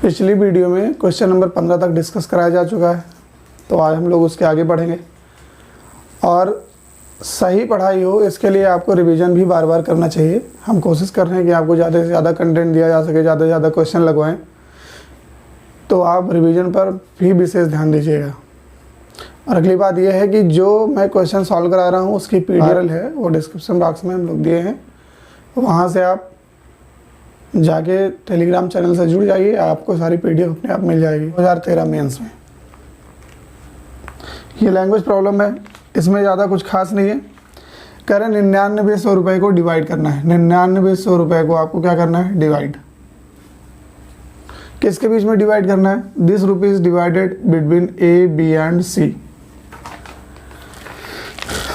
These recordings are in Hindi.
पिछली वीडियो में क्वेश्चन नंबर 15 तक डिस्कस कराया जा चुका है, तो आज हम लोग उसके आगे बढ़ेंगे। और सही पढ़ाई हो इसके लिए आपको रिवीजन भी बार बार करना चाहिए। हम कोशिश कर रहे हैं कि आपको ज़्यादा से ज़्यादा कंटेंट दिया जा सके, ज़्यादा से ज़्यादा क्वेश्चन लगवाएं, तो आप रिवीजन पर भी विशेष ध्यान दीजिएगा। और अगली बात यह है कि जो मैं क्वेश्चन सॉल्व करा रहा हूँ उसकी पीडीएफ है वो डिस्क्रिप्शन बॉक्स में हम लोग दिए हैं, वहाँ से आप जाके टेलीग्राम चैनल से जुड़ जाइए, आपको सारी पीडीएफ अपने आप मिल जाएगी। 2013 मेंस में ये लैंग्वेज प्रॉब्लम है, इसमें ज़्यादा कुछ खास नहीं है। कह रहे 99 रुपये को डिवाइड करना है। 99 रुपये को आपको क्या करना है, डिवाइड। किसके बीच में डिवाइड करना है? This rupees divided between A B and C.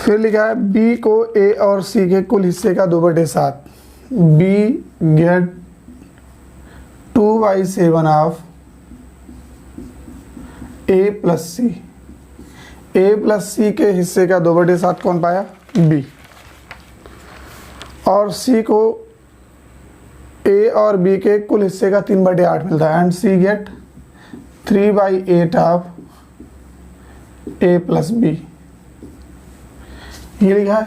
फिर लिखा है बी को ए और सी के कुल हिस्से का 2/7। B get 2/7 of A plus C. A plus C के हिस्से का 2/7 कौन पाया? बी। और सी को ए और बी के कुल हिस्से का 3/8 मिलता है, and C get 3/8 of A plus B. ये लिखा है।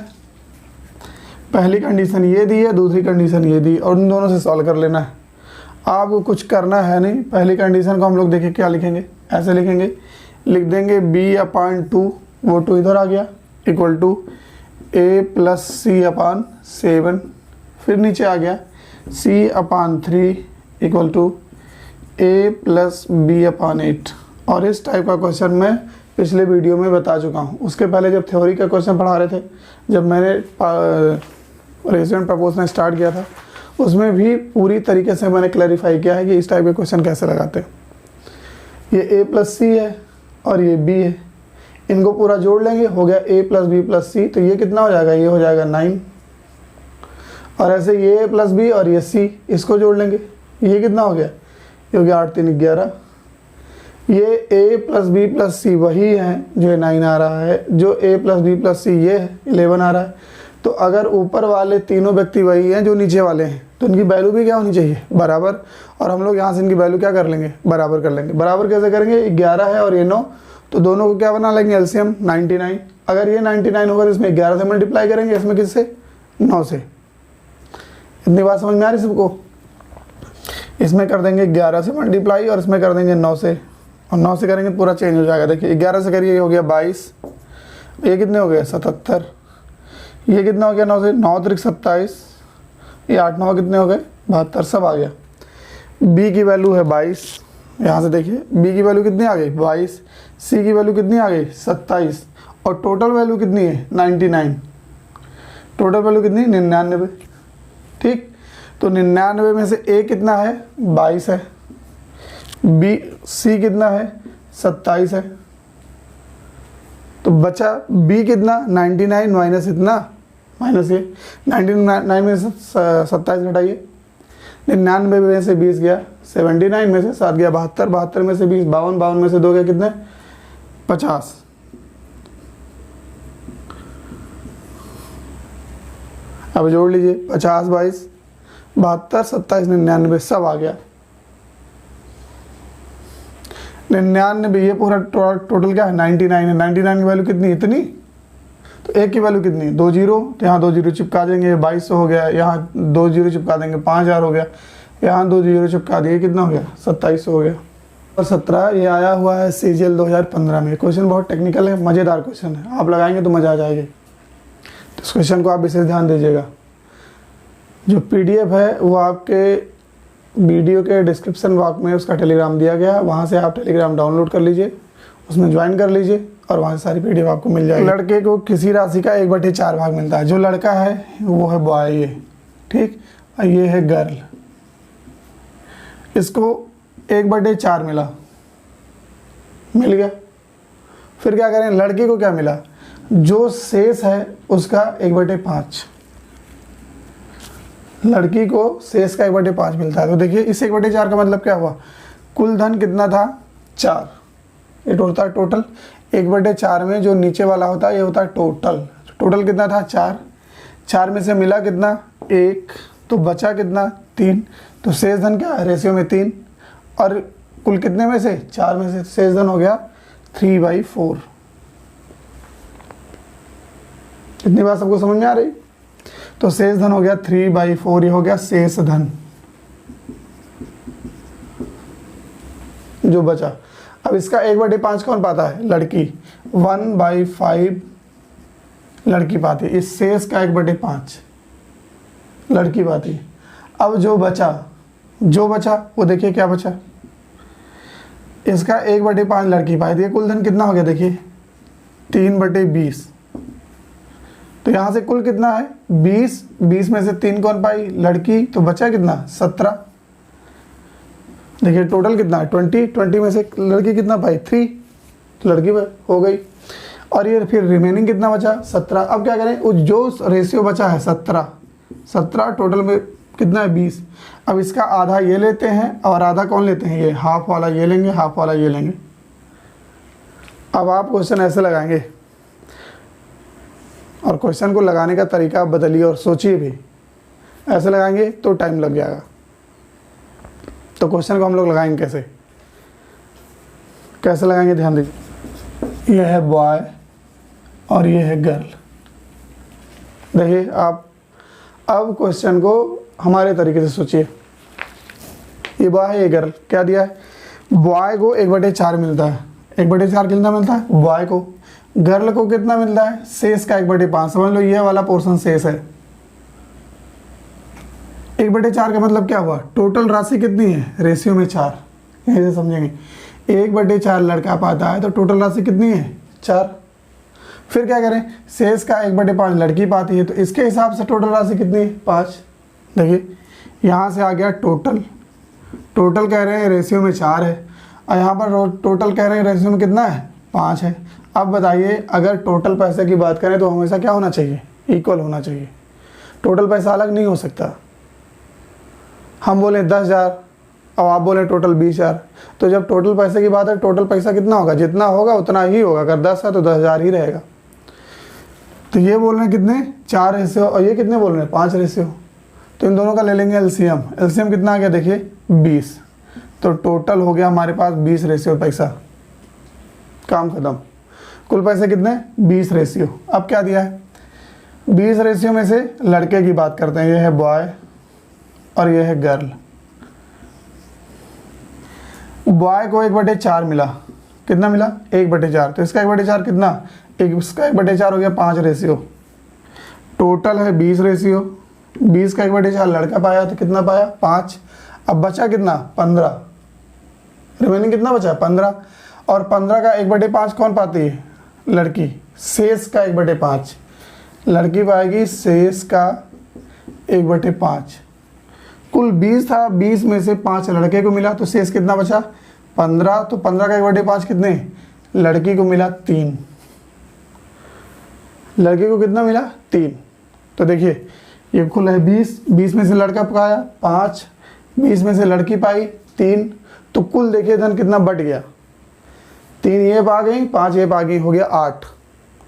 पहली कंडीशन ये दी है, दूसरी कंडीशन ये दी, और इन दोनों से सॉल्व कर लेना है। आपको कुछ करना है नहीं। पहली कंडीशन को हम लोग देखें क्या लिखेंगे, ऐसे लिखेंगे, लिख देंगे b/2, वो 2 इधर आ गया, equal to a plus c/7, फिर नीचे आ गया c/3 equal to a plus b/8। और इस टाइप का क्वेश्चन मैं पिछले वीडियो में बता चुका हूँ। उसके पहले जब थ्योरी का क्वेश्चन पढ़ा रहे थे, जब मैंने रेजिडेंट प्रपोजल स्टार्ट किया था, उसमें भी पूरी तरीके से मैंने क्लैरिफाई किया है कि इस टाइप के क्वेश्चन कैसे लगाते हैं। ये a प्लस सी है और ये b है, इनको पूरा जोड़ लेंगे, हो गया a प्लस बी प्लस सी। तो ये कितना हो जाएगा? ये हो जाएगा 9। और ऐसे ये a प्लस बी और ये c, इसको जोड़ लेंगे, ये कितना हो गया? ये हो गया 8 3 11। ये a प्लस बी प्लस सी वही है जो 9 आ रहा है, जो a प्लस बी प्लस सी ये है 11 आ रहा है। तो अगर ऊपर वाले तीनों व्यक्ति वही हैं जो नीचे वाले हैं, तो इनकी वैल्यू भी क्या होनी चाहिए? बराबर। और हम लोग यहाँ से इनकी वैल्यू क्या कर लेंगे? बराबर कर लेंगे। बराबर कैसे करेंगे? 11 है और ये 9, तो दोनों को क्या बना लेंगे? एलसीएम 99। अगर ये 99 होगा तो इसमें 11 से मल्टीप्लाई करेंगे, इसमें किससे? 9 से। इतनी बात समझ में आ रही सबको? इसमें कर देंगे 11 से मल्टीप्लाई और इसमें कर देंगे 9 से, और 9 से करेंगे पूरा चेंज हो जाएगा। देखिए 11 से करिए, ये हो गया 22, ये कितने हो गए? 77। ये कितना हो गया? 9 से 9 3 27, ये 8 9 कितने हो गए? 72, सब आ गया। b की वैल्यू है 22, यहाँ से देखिए b की वैल्यू कितनी आ गई? 22। c की वैल्यू कितनी आ गई? 27। और टोटल वैल्यू कितनी है? 99। टोटल वैल्यू कितनी? 99। ठीक, तो 99 में से a कितना है? 22 है। c कितना है? 27 है। तो बचा b कितना? 99 माइनस इतना, माइनस ये 99 में से 27 घटाइए। 99 में से 20 गया, 79 में से 7 गया 72, 72 में से 20 52, 52 में से 2 गया कितने? 50। अब जोड़ लीजिए, 50 22 72 27 99 सब आ गया। 99, ये पूरा टोटल क्या है? 99 है। 99 की वैल्यू कितनी? इतनी। तो एक की वैल्यू कितनी? 2 0, तो यहाँ 2 0 चिपका देंगे, 2200 हो गया। यहाँ 2 0 चिपका देंगे, 5000 हो गया। यहाँ 2 0 चिपका दिए, कितना हो गया? 2700 हो गया। और 17 ये आया हुआ है CGL 2015 में। क्वेश्चन बहुत टेक्निकल है, मज़ेदार क्वेश्चन है, आप लगाएंगे तो मज़ा आ जाएगी। तो इस क्वेश्चन को आप विशेष ध्यान दीजिएगा। जो PDF है वो आपके वीडियो के डिस्क्रिप्शन बॉक्स में उसका टेलीग्राम दिया गया है, वहाँ से आप टेलीग्राम डाउनलोड कर लीजिए, उसमें ज्वाइन कर लीजिए और वहाँ से सारी PDF आपको मिल जाएगी। लड़के को किसी राशि का 1/4 भाग मिलता है। जो लड़का है वो है बॉय, ये ठीक, और ये है गर्ल। इसको 1/4 मिल गया। फिर क्या करें? लड़के को क्या मिला? जो शेष है उसका 1/5। लड़की को शेष का 1/5 मिलता है। तो देखिए इस 1/4 का मतलब क्या हुआ? कुल धन कितना था? 4। ये होता है टोटल। 1/4 में जो नीचे वाला होता है ये होता है टोटल। टोटल कितना था? 4। 4 में से मिला कितना? 1, तो बचा कितना? 3। तो शेष धन क्या है? रेशियो में 3। और कुल कितने में से, 4 में से, शेष धन हो गया 3/4। इतनी बात सबको समझ में आ रही? तो शेष धन हो गया 3/4, ये हो गया शेष धन जो बचा। अब इसका 1/5 कौन पाता है, लड़की, 1/5 लड़की पाती है, इस शेष का 1/5 लड़की पाती है। अब जो बचा वो देखिए क्या बचा, इसका 1/5 लड़की पाई थी, कुल धन कितना हो गया देखिए 3/20। तो यहाँ से कुल कितना है 20 में से 3 कौन पाई, लड़की, तो बचा कितना 17। देखिए टोटल कितना है 20 में से लड़की कितना पाई 3, तो लड़की हो गई। और ये फिर रिमेनिंग कितना बचा 17। अब क्या करें, जो रेशियो बचा है 17 टोटल में कितना है 20। अब इसका आधा ये लेते हैं और आधा कौन लेते हैं, ये हाफ वाला ये लेंगे, हाफ वाला ये लेंगे। अब आप क्वेश्चन ऐसे लगाएंगे, और क्वेश्चन को लगाने का तरीका आप बदलिए और सोचिए भी। ऐसे लगाएंगे तो टाइम लग जाएगा। तो क्वेश्चन को हम लोग लगाएंगे कैसे लगाएंगे, ध्यान दीजिए। ये है बॉय और ये है गर्ल। देखिए आप अब क्वेश्चन को हमारे तरीके से सोचिए। ये बॉय है, ये गर्ल। क्या दिया है, बॉय को 1/4 मिलता है, 1/4 कितना मिलता है बॉय को, गर्ल को कितना मिलता है, शेष का 1/5। समझ लो ये वाला पोर्शन शेष है। 1/4 का मतलब क्या हुआ, टोटल राशि कितनी है, रेशियो में 4, ऐसे समझेंगे। 1/4 लड़का पाता है तो टोटल राशि कितनी है 4। फिर क्या करें, शेष का 1/5 लड़की पाती है, तो इसके हिसाब से टोटल राशि कितनी है 5। देखिए यहाँ से आ गया टोटल कह रहे हैं रेशियो में 4 है, और यहाँ पर टोटल कह रहे हैं रेशियो में कितना है 5 है। अब बताइए अगर टोटल पैसे की बात करें तो हमेशा क्या होना चाहिए, इक्वल होना चाहिए। टोटल पैसा अलग नहीं हो सकता। हम बोले 10,000 और आप बोले टोटल 20,000, तो जब टोटल पैसे की बात है टोटल पैसा कितना होगा, जितना होगा उतना ही होगा। अगर 10 है तो 10,000 ही रहेगा। तो ये बोल रहे हैं कितने 4 रेशियो, और ये कितने बोल रहे हैं 5 रेशियो। तो इन दोनों का ले लेंगे एलसीएम। एलसीएम कितना आ गया देखिए 20। तो टोटल हो गया हमारे पास 20 रेशियो पैसा, काम खत्म। कुल पैसे कितने 20 रेशियो। अब क्या दिया है 20 रेशियो में से लड़के की बात करते हैं, ये है बॉय और ये है गर्ल। बॉय को 1/4 मिला, कितना मिला 1/4, तो इसका 1/4 कितना, इसका 1/4 हो गया 5 रेशियो। टोटल है 20 रेशियो, 20 का 1/4 लड़का पाया तो कितना पाया 5। अब बचा कितना 15, रिमेनिंग कितना बचा 15, और 15 का 1/5 कौन पाती है लड़की, शेष का 1/5 लड़की पाएगी, शेष का 1/5। कुल 20 था, 20 में से 5 लड़के को मिला, तो शेष कितना बचा 15। तो 15 का 1/5 कितने, लड़की को मिला 3, लड़के को कितना मिला 3। तो देखिए ये कुल है 20 में से लड़का पाया 5, 20 में से लड़की पाई 3, तो कुल देखिए धन कितना बट गया, 3 ये पा गई, 5 ये पा गई, हो गया 8।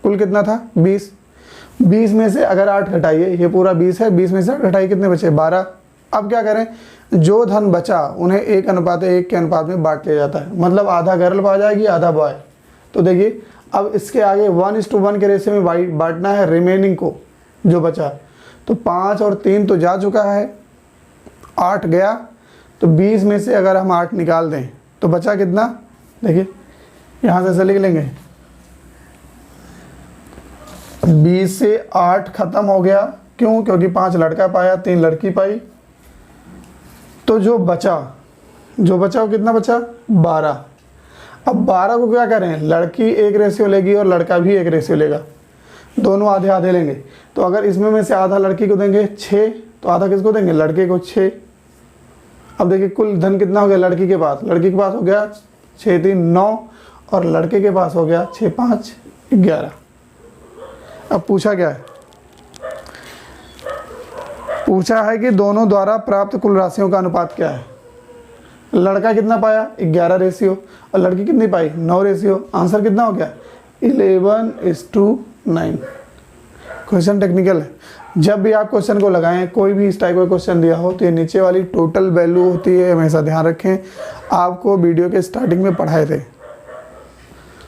कुल कितना था 20 में से अगर 8 घटाइए, ये पूरा 20 है, 20 में से 8 घटाइए कितने बचे 12। अब क्या करें, जो धन बचा उन्हें 1:1 के अनुपात में बांट लिया जाता है, मतलब आधा गर्ल पा जाएगी आधा बॉय। तो देखिए अब इसके आगे 1:1 के रेशियो में बांटना है रिमेनिंग को जो बचा। तो 5 और 3 तो जा चुका है, 8 गया, तो 20 में से अगर हम 8 निकाल दें तो बचा कितना, देखिए यहाँ से ऐसे लिख लेंगे 20 से 8 खत्म हो गया। क्यों, क्योंकि 5 लड़का पाया 3 लड़की पाई। तो जो बचा वो कितना बचा 12। अब 12 को क्या करें, लड़की 1 रेशियो लेगी और लड़का भी 1 रेशियो लेगा, दोनों आधे आधे लेंगे। तो अगर इसमें में से आधा लड़की को देंगे 6, तो आधा किसको देंगे, लड़के को 6। अब देखिए कुल धन कितना हो गया लड़की के पास हो गया 6 3 9, और लड़के के पास हो गया 6 5 11। अब पूछा क्या है, पूछा है कि दोनों द्वारा प्राप्त कुल राशियों का अनुपात क्या है। लड़का कितना पाया 11 रेशियो, और लड़की कितनी पाई 9 रेशियो। आंसर कितना हो गया 11:9। क्वेश्चन टेक्निकल है, जब भी आप क्वेश्चन को लगाएं, कोई भी इस टाइप का क्वेश्चन दिया हो तो ये नीचे वाली टोटल वैल्यू होती है, हमेशा ध्यान रखें। आपको वीडियो के स्टार्टिंग में पढ़ाए थे,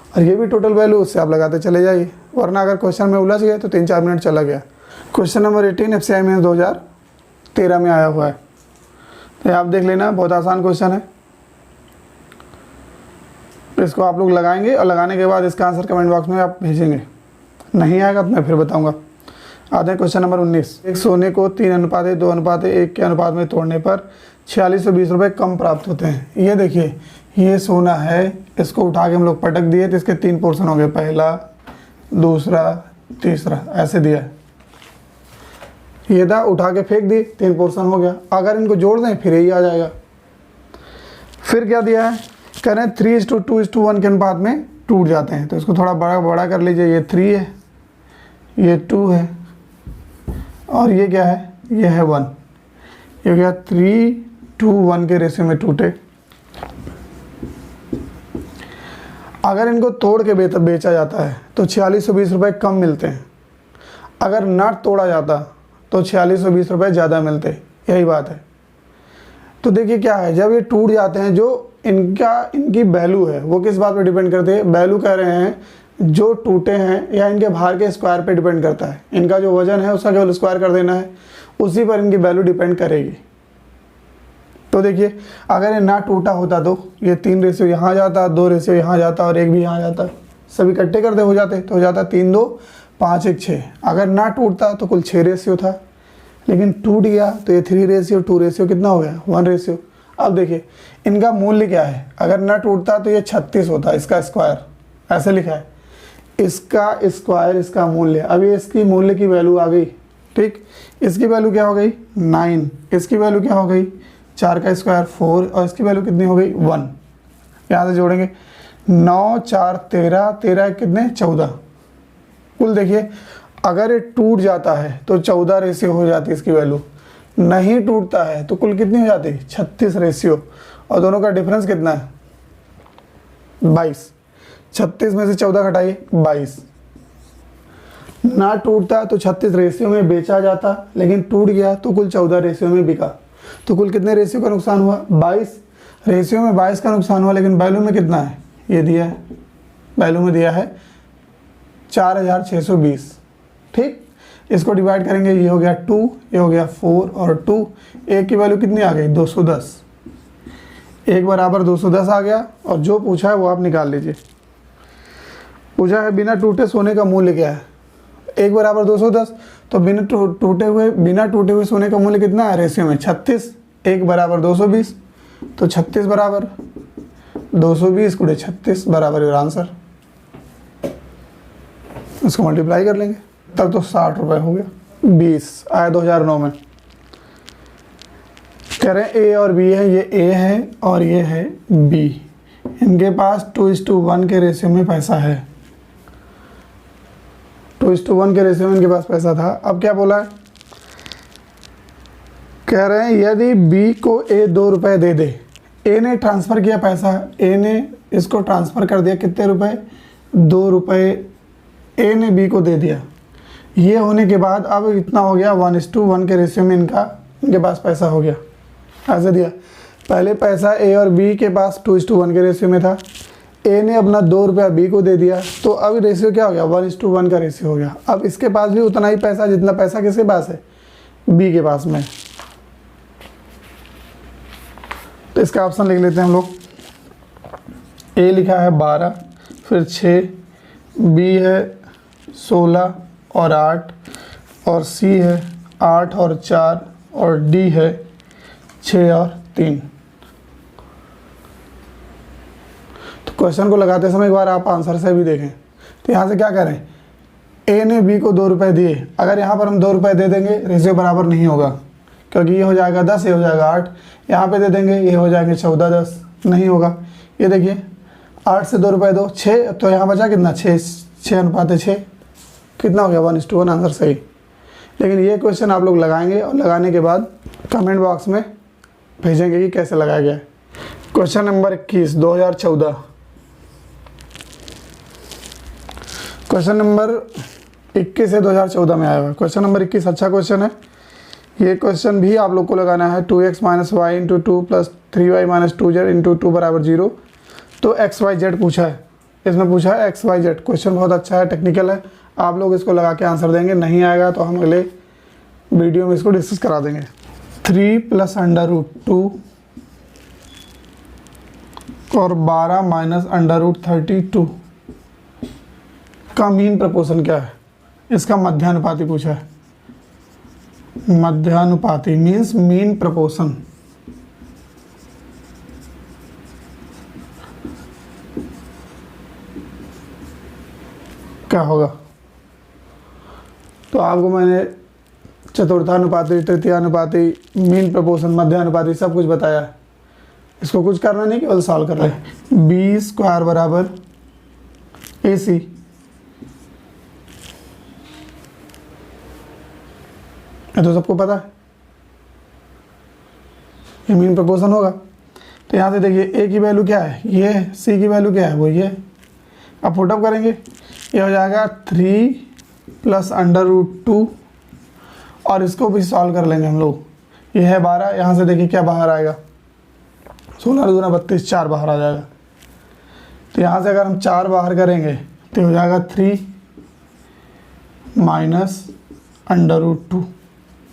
और ये भी टोटल वैल्यू, उससे आप लगाते चले जाइए, वरना अगर क्वेश्चन में उलझ गए तो 3-4 मिनट चला गया। क्वेश्चन नंबर 18 FCI में 2013 में आया हुआ है, तो आप देख लेना, बहुत आसान क्वेश्चन है। तो इसको आप लोग लगाएंगे और लगाने के बाद इसका आंसर कमेंट बॉक्स में आप भेजेंगे। नहीं आएगा तो मैं फिर बताऊंगा। आते हैं क्वेश्चन नंबर 19। एक सोने को 3:2:1 के अनुपात में तोड़ने पर 4620 रुपये कम प्राप्त होते हैं। ये देखिए, ये सोना है, इसको उठा के हम लोग पटक दिए तो इसके 3 पोर्शन हो गए, पहला, दूसरा, तीसरा, ऐसे दिया है। ये था, उठा के फेंक दिए, 3 पोर्शन हो गया। अगर इनको जोड़ दें फिर यही आ जाएगा। फिर क्या दिया है, कह रहे हैं 3:2:1 के अनुपात में टूट जाते हैं, तो इसको थोड़ा बड़ा कर लीजिए। ये 3 है, ये 2 है, और ये क्या है, ये है 1। ये क्या 3:1 के रेशियो में टूटे। अगर इनको तोड़ के बेचा जाता है तो 4620 रुपये कम मिलते हैं। अगर ना तोड़ा जाता तो 4620 रुपये ज़्यादा मिलते, यही बात है। तो देखिए क्या है, जब ये टूट जाते हैं, जो इनकी वैल्यू है वो किस बात पे डिपेंड करती है, वैल्यू कह रहे हैं जो टूटे हैं या इनके भार के स्क्वायर पे डिपेंड करता है। इनका जो वजन है उसका केवल स्क्वायर कर देना है, उसी पर इनकी वैल्यू डिपेंड करेगी। तो देखिए, अगर ये ना टूटा होता तो ये 3 रेशियो यहाँ जाता, 2 रेशियो यहाँ जाता और 1 भी यहाँ जाता, सभी इकट्ठे करते हो जाते तो हो जाता 3, 2, 5, 1, 6। अगर ना टूटता तो कुल 6 रेशियो था, लेकिन टूट गया तो ये 3 रेशियो 2 रेशियो कितना हो गया, 1 रेशियो। अब देखिए इनका मूल्य क्या है, अगर ना टूटता तो ये 36 होता, इसका स्क्वायर, ऐसे लिखा है, इसका स्क्वायर इसका मूल्य। अभी इसकी मूल्य की वैल्यू आ गई, ठीक। इसकी वैल्यू क्या हो गई 9, इसकी वैल्यू क्या हो गई 4 का स्क्वायर 4, और इसकी वैल्यू कितनी हो गई 1। यहाँ से जोड़ेंगे 9, 4, 13, 13 कितने 14। कुल देखिए, अगर ये टूट जाता है तो 14 रेशियो हो जाती है इसकी वैल्यू, नहीं टूटता है तो कुल कितनी हो जाती है 36 रेशियो, और दोनों का डिफरेंस कितना है 22। 36 में से 14 घटाइए 22। ना टूटता तो 36 रेशियो में बेचा जाता, लेकिन टूट गया तो कुल 14 रेशियो में बिका, तो कुल कितने रेशियो का नुकसान हुआ 22 रेशियो में 22 का नुकसान हुआ। लेकिन वैल्यू में कितना है, ये दिया है, वैल्यू में दिया है 4620, ठीक। इसको डिवाइड करेंगे, ये हो गया 2, ये हो गया 4 और 2, एक की वैल्यू कितनी आ गई 210, 1 बराबर 210 आ गया। और जो पूछा है वो आप निकाल लीजिए। पूछा है बिना टूटे सोने का मूल्य क्या है, 1 बराबर 210, तो बिना टूटे हुए सोने का मूल्य कितना है रेशियो में 36, 1 बराबर 220, तो 36 बराबर 220 × 36 बराबर योर आंसर। इसको मल्टीप्लाई कर लेंगे तब तो 60 रुपये हो गया। 20 आया 2009 में। कह रहे हैं ए और बी है, ये ए है और ये है बी, इनके पास 2:1 के रेशियो में पैसा है, 2:1 के रेशियो में इनके पास पैसा था। अब क्या बोला है, कह रहे हैं यदि बी को ए 2 रुपये दे दे, ए ने ट्रांसफ़र किया पैसा, ए ने इसको ट्रांसफ़र कर दिया कितने रुपए 2 रुपये, ए ने बी को दे दिया। ये होने के बाद अब इतना हो गया 1:1 के रेशियो में इनके पास पैसा हो गया, ऐसे दिया। पहले पैसा ए और बी के पास 2:1 के रेशियो में था, ए ने अपना 2 रुपया बी को दे दिया, तो अब रेशियो क्या हो गया 1:1 का रेशियो हो गया। अब इसके पास भी उतना ही पैसा जितना पैसा किसके पास है बी के पास में। तो इसका ऑप्शन लिख लेते हैं हम लोग। ए लिखा है 12, फिर 6, बी है 16 और 8, और सी है 8 और 4, और डी है 6 और 3। तो क्वेश्चन को लगाते समय एक बार आप आंसर से भी देखें। तो यहाँ से क्या करें, ए ने बी को 2 रुपये दिए, अगर यहाँ पर हम 2 रुपये दे देंगे रेशियो बराबर नहीं होगा, क्योंकि ये हो जाएगा 10, ये हो जाएगा 8, यहाँ पे दे देंगे ये हो जाएंगे 14, 10 नहीं होगा। ये देखिए 8 से 2 रुपये 2, 6, तो यहाँ बचा कितना 6:6 कितना हो गया 1:1, आंसर सही। लेकिन ये क्वेश्चन आप लोग लगाएंगे और लगाने के बाद कमेंट बॉक्स में भेजेंगे कि कैसे लगाया गया है। Question number 21 2014। क्वेश्चन नंबर 21 है 2014 में आया हुआ। क्वेश्चन नंबर 21 अच्छा क्वेश्चन है। ये क्वेश्चन भी आप लोग को लगाना है 2x minus Y into 2 plus 3y minus 2z into 2 बराबर 0। तो XYZ पूछा है, इसमें पूछा है XYZ। क्वेश्चन बहुत अच्छा है, टेक्निकल है, आप लोग इसको लगा के आंसर देंगे। नहीं आएगा तो हम अगले वीडियो में इसको डिस्कस करा देंगे। 3 प्लस अंडर रूट 2 और 12 माइनस अंडर रूट 32 का मीन प्रपोर्शन क्या है? इसका मध्यानुपाती पूछा है। मध्यानुपाती मीन्स मीन प्रपोर्शन। क्या होगा? तो आपको मैंने चतुर्थानुपाती, तृतीयानुपाती, मीन प्रपोर्शन, मध्यानुपाती सब कुछ बताया है। इसको कुछ करना नहीं, केवल सॉल्व कर रहे हैं। बी स्क्वायर बराबर ए सी, ये तो सबको पता है, ये मीन प्रपोर्शन होगा। तो यहाँ से देखिए ए की वैल्यू क्या है, ये है, सी की वैल्यू क्या है, वो ये। अब पुटअप करेंगे, ये हो जाएगा 3 प्लस अंडर रूट 2 और इसको भी सॉल्व कर लेंगे हम लोग। ये है 12, यहाँ से देखिए क्या बाहर आएगा, 16 दूना 32, 4 बाहर आ जाएगा। तो यहाँ से अगर हम 4 बाहर करेंगे तो हो जाएगा 3 माइनस अंडर रूट 2।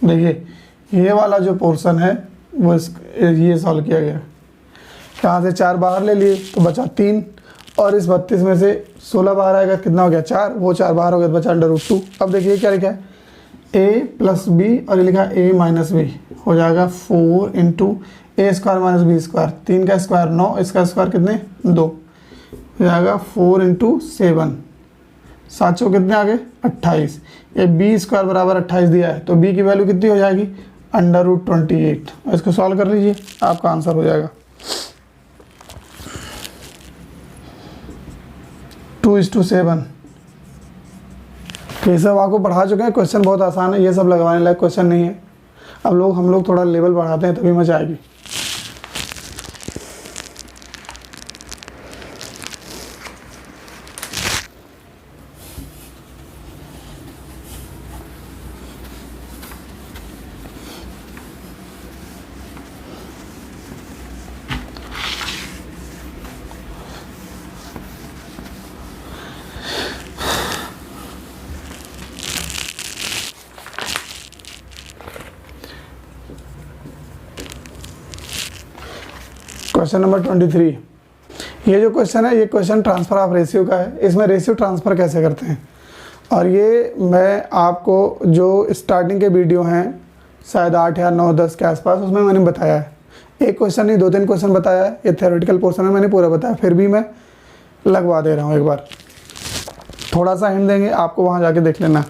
देखिए ये वाला जो पोर्शन है वो ये सॉल्व किया गया। यहाँ से 4 बाहर ले लिए तो बचा 3 और इस 32 में से 16 बाहर आएगा, कितना हो गया 4, वो 4 बाहर हो गया तो बचा अंडर रूट 2। अब देखिए क्या लिखा है, a प्लस बी और ये लिखा है a माइनस बी, हो जाएगा 4 इंटू ए स्क्वायर माइनस बी स्क्वायर, 3 का स्क्वायर 9, इसका स्क्वायर कितने 2, हो जाएगा 4 इंटू 7, 7 कितने आ गए 28। ये बी स्क्वायर बराबर 28 दिया है, तो बी की वैल्यू कितनी हो जाएगी अंडर रूट 28। इसको सॉल्व कर लीजिए, आपका आंसर हो जाएगा 2:7। ये सब आपको पढ़ा चुके हैं, क्वेश्चन बहुत आसान है, ये सब लगवाने लायक क्वेश्चन नहीं है। अब हम लोग थोड़ा लेवल बढ़ाते हैं तभी मजा आएगी। Question number 23। ये जो क्वेश्चन है, ये क्वेश्चन ट्रांसफर ऑफ रेशियो का है। इसमें रेशियो ट्रांसफ़र कैसे करते हैं, और ये मैं आपको जो स्टार्टिंग के वीडियो हैं शायद 8 या 9 10 के आसपास, उसमें मैंने बताया है। एक क्वेश्चन नहीं 2-3 क्वेश्चन बताया है। ये थ्योरेटिकल पोर्शन में मैंने पूरा बताया, फिर भी मैं लगवा दे रहा हूँ एक बार। थोड़ा सा हिंट देंगे आपको, वहाँ जाके देख लेना।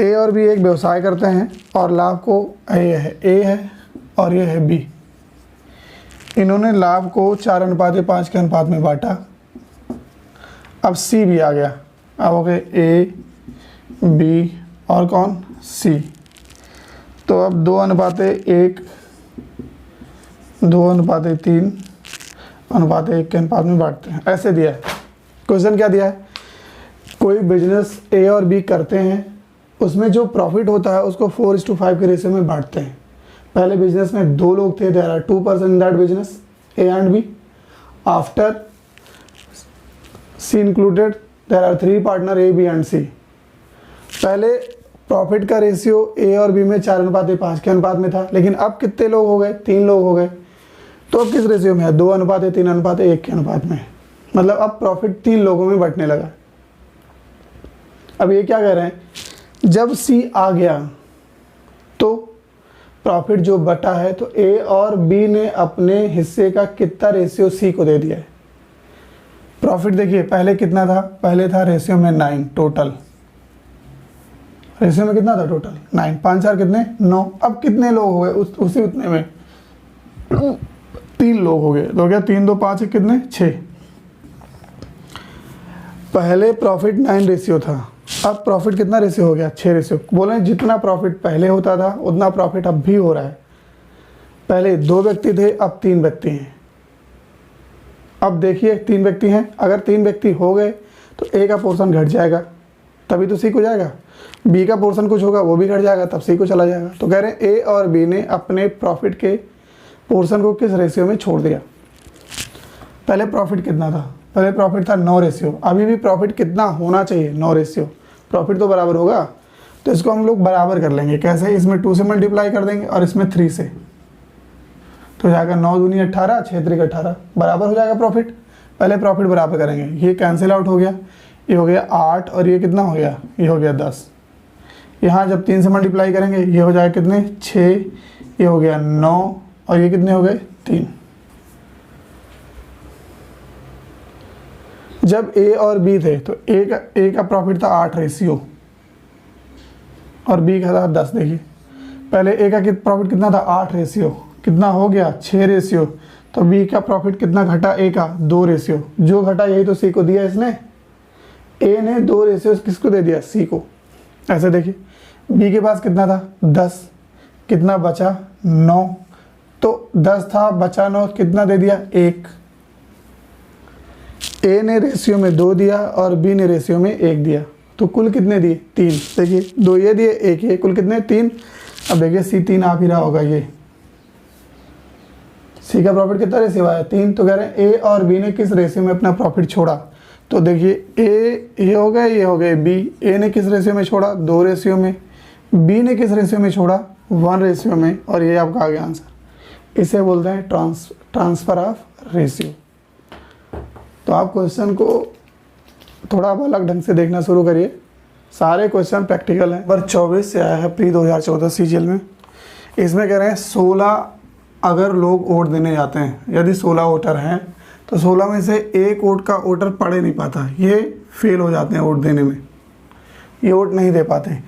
ए और बी एक व्यवसाय करते हैं और लाभ को ए है और ये है बी। इन्होंने लाभ को 4:5 के अनुपात में बांटा। अब सी भी आ गया, अब हो गए ए बी और कौन सी। तो अब 2:1, 2:3 अनुपात 1 के अनुपात में बांटते हैं। ऐसे दिया है क्वेश्चन। क्या दिया है, कोई बिजनेस ए और बी करते हैं, उसमें जो प्रॉफिट होता है उसको 4:5 के रेशियो में बांटते हैं। पहले बिजनेस में 2 लोग थे, there are 2 person in that business A and B. After C included there are 3 partner A B and C. पहले प्रॉफिट का रेशियो ए और बी में 4:5 के अनुपात में था, लेकिन अब कितने लोग हो गए, 3 लोग हो गए। तो अब किस रेशियो में है, 2:3:1 के अनुपात में। मतलब अब प्रॉफिट 3 लोगों में बंटने लगा। अब ये क्या कह रहे हैं, जब सी आ गया तो प्रॉफिट जो बटा है, तो ए और बी ने अपने हिस्से का कितना रेशियो सी को दे दिया है। प्रॉफिट देखिए पहले कितना था, पहले था रेशियो में 9 टोटल। रेशियो में कितना था टोटल 9, 5 4 कितने 9। अब कितने लोग हो गए उसी उतने में 3 लोग हो गए। तो क्या 3 2 5 कितने 6। पहले प्रॉफिट 9 रेशियो था, अब प्रॉफिट कितना रेशियो हो गया 6 रेशियो। बोले जितना प्रॉफिट पहले होता था उतना प्रॉफिट अब भी हो रहा है। पहले 2 व्यक्ति थे, अब 3 व्यक्ति हैं। अब देखिए 3 व्यक्ति हैं, अगर 3 व्यक्ति हो गए तो ए का पोर्शन घट जाएगा, तभी तो सी को जाएगा। बी का पोर्शन कुछ होगा वो भी घट जाएगा तब सी को चला जाएगा। तो कह रहे हैं ए और बी ने अपने प्रॉफिट के पोर्शन को किस रेशियो में छोड़ दिया। पहले प्रॉफिट कितना था, पहले प्रॉफिट था 9 रेशियो, अभी भी प्रॉफिट कितना होना चाहिए 9 रेशियो, प्रॉफिट तो बराबर होगा। तो इसको हम लोग बराबर कर लेंगे, कैसे, इसमें 2 से मल्टीप्लाई कर देंगे और इसमें 3 से, तो जाएगा 9 दूनी 18, 6 3 18, बराबर हो जाएगा प्रॉफिट। पहले प्रॉफिट बराबर करेंगे, ये कैंसिल आउट हो गया, ये हो गया 8 और ये कितना हो गया, ये हो गया 10। यहाँ जब 3 से मल्टीप्लाई करेंगे ये हो जाएगा कितने 6, ये हो गया 9 और ये कितने हो गए 3। जब ए और बी थे तो ए का प्रॉफिट था 8 रेशियो और बी का था 10। देखिए पहले ए का प्रॉफिट कितना था 8 रेशियो, कितना हो गया 6 रेशियो, तो बी का प्रॉफिट कितना घटा ए का 2 रेशियो, जो घटा यही तो सी को दिया इसने, ए ने 2 रेशियो किसको दे दिया सी को। ऐसे देखिए बी के पास कितना था 10, कितना बचा 9, तो 10 था बचा 9, कितना दे दिया 1। ए ने रेशियो में 2 दिया और बी ने रेशियो में 1 दिया, तो कुल कितने दिए 3। देखिए 2 ये दिए 1 ये, कुल कितने 3। अब देखिए सी 3 आ भी रहा होगा, ये सी का प्रॉफिट कितना रेशियो आया 3। तो कह रहे हैं ए और बी ने किस रेशियो में अपना प्रॉफिट छोड़ा। तो देखिए ए ये हो गए, ये हो गए बी, ए ने किस रेशियो में छोड़ा 2 रेशियो में, बी ने किस रेशियो में छोड़ा 1 रेशियो में, और ये आपका आ गया आंसर। इसे बोलते हैं ट्रांसफर ऑफ रेशियो। तो आप क्वेश्चन को थोड़ा अलग ढंग से देखना शुरू करिए, सारे क्वेश्चन प्रैक्टिकल हैं। नंबर 24 से आया है प्री 2014 सीजीएल में। इसमें कह रहे हैं 16 अगर लोग वोट देने जाते हैं, यदि 16 वोटर हैं तो 16 में से एक वोट का वोटर पढ़ नहीं पाता, ये फेल हो जाते हैं वोट देने में, ये वोट नहीं दे पाते।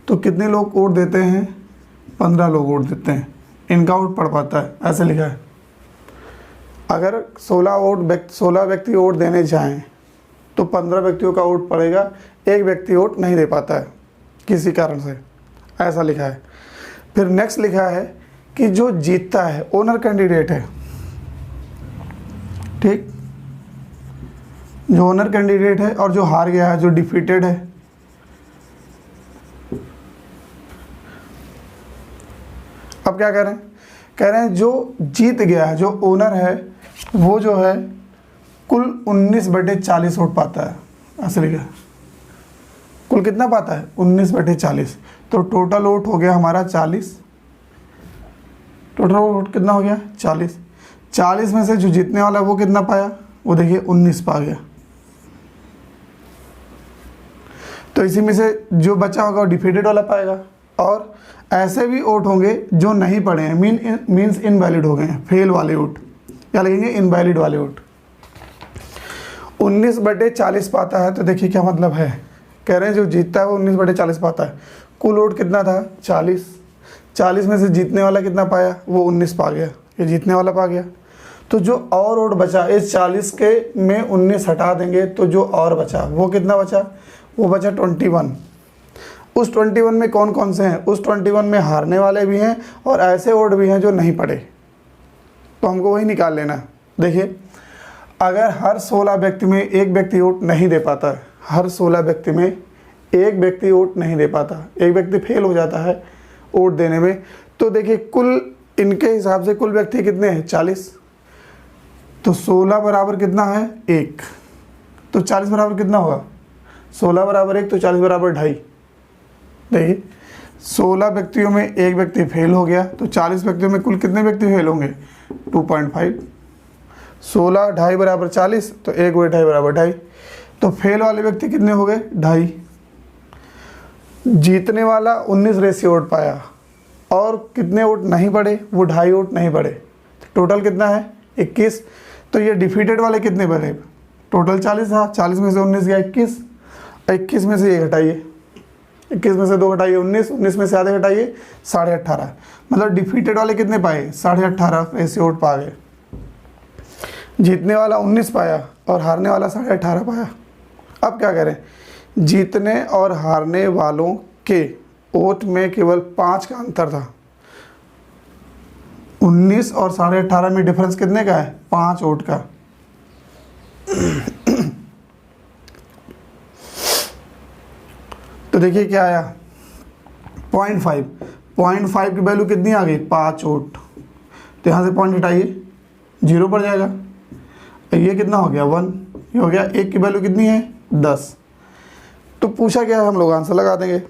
तो कितने लोग वोट देते हैं 15 लोग वोट देते हैं, इनका वोट पढ़ पाता है, ऐसे लिखा है। अगर 16 व्यक्ति वोट देने जाएं तो 15 व्यक्तियों का वोट पड़ेगा, एक व्यक्ति वोट नहीं दे पाता है किसी कारण से, ऐसा लिखा है। फिर नेक्स्ट लिखा है कि जो जीतता है ओनर कैंडिडेट है, ठीक, जो ओनर कैंडिडेट है, और जो हार गया है जो डिफीटेड है। अब क्या कह रहे हैं, कह रहे हैं जो जीत गया है, जो ओनर है, वो जो है कुल 19/40 वोट पाता है, ऐसे लिखा है। कुल कितना पाता है 19/40, तो टोटल वोट हो गया हमारा 40, टोटल वोट कितना हो गया 40। 40 में से जो जीतने वाला है वो कितना पाया, वो देखिए 19 पा गया। तो इसी में से जो बचा होगा वो डिफीटेड वाला पाएगा। और ऐसे भी वोट होंगे जो नहीं पड़े हैं, मीन्स इनवैलिड हो गए हैं, फेल वाले वोट, क्या लगेंगे इनवैलिड वाले वोट। 19/40 पाता है, तो देखिए क्या मतलब है, कह रहे हैं जो जीतता है वो 19/40 पाता है। कुल वोट कितना था 40, 40 में से जीतने वाला कितना पाया, वो 19 पा गया, ये जीतने वाला पा गया। तो जो और वोट बचा, इस 40 के में 19 हटा देंगे तो जो और बचा वो कितना बचा, वो बचा 21। उस 21 में कौन कौन से हैं, उस 21 में हारने वाले भी हैं और ऐसे वोट भी हैं जो नहीं पड़े, तो हमको वही निकाल लेना है। देखिए अगर हर 16 व्यक्ति में एक व्यक्ति वोट नहीं दे पाता है, हर 16 व्यक्ति में एक व्यक्ति वोट नहीं दे पाता, एक व्यक्ति फेल हो जाता है वोट देने में, तो देखिए कुल इनके हिसाब से कुल व्यक्ति कितने हैं 40, तो 16 बराबर कितना है 1, तो 40 बराबर कितना होगा 16 बराबर 1, तो 40 बराबर 2.5। देखिए 16 व्यक्तियों में एक व्यक्ति फेल हो गया, तो 40 व्यक्तियों में कुल कितने व्यक्ति फेल होंगे 2.5। 16 2.5 बराबर 40, तो 1 × 2.5 बराबर 2.5, तो फेल वाले व्यक्ति कितने हो गए 2.5। जीतने वाला 19 रेशियो वोट पाया और कितने वोट नहीं पड़े, वो 2.5 वोट नहीं पड़े, टोटल कितना है 21। तो ये डिफीटेड वाले कितने बने, टोटल 40 था, 40 में से 19 गया 21, 21 में से ये घटाइए, 21 में से 2 घटाइए 19, 19 में से आधे घटाइए 18.5, मतलब डिफीटेड वाले कितने पाए 18.5 रेशियो वोट पा गए। जीतने वाला 19 पाया और हारने वाला 18.5 पाया। अब क्या करें, जीतने और हारने वालों के वोट में केवल 5 का अंतर था, 19 और 18.5 में डिफरेंस कितने का है 5 वोट का। तो देखिए क्या आया 0.5, 0.5 की वैल्यू कितनी आ गई 5 वोल्ट। तो यहाँ से पॉइंट हटाइए 0 पर जाएगा। ये कितना हो गया 1, ये हो गया 1 की वैल्यू कितनी है 10। तो पूछा क्या है, हम लोग आंसर लगा देंगे।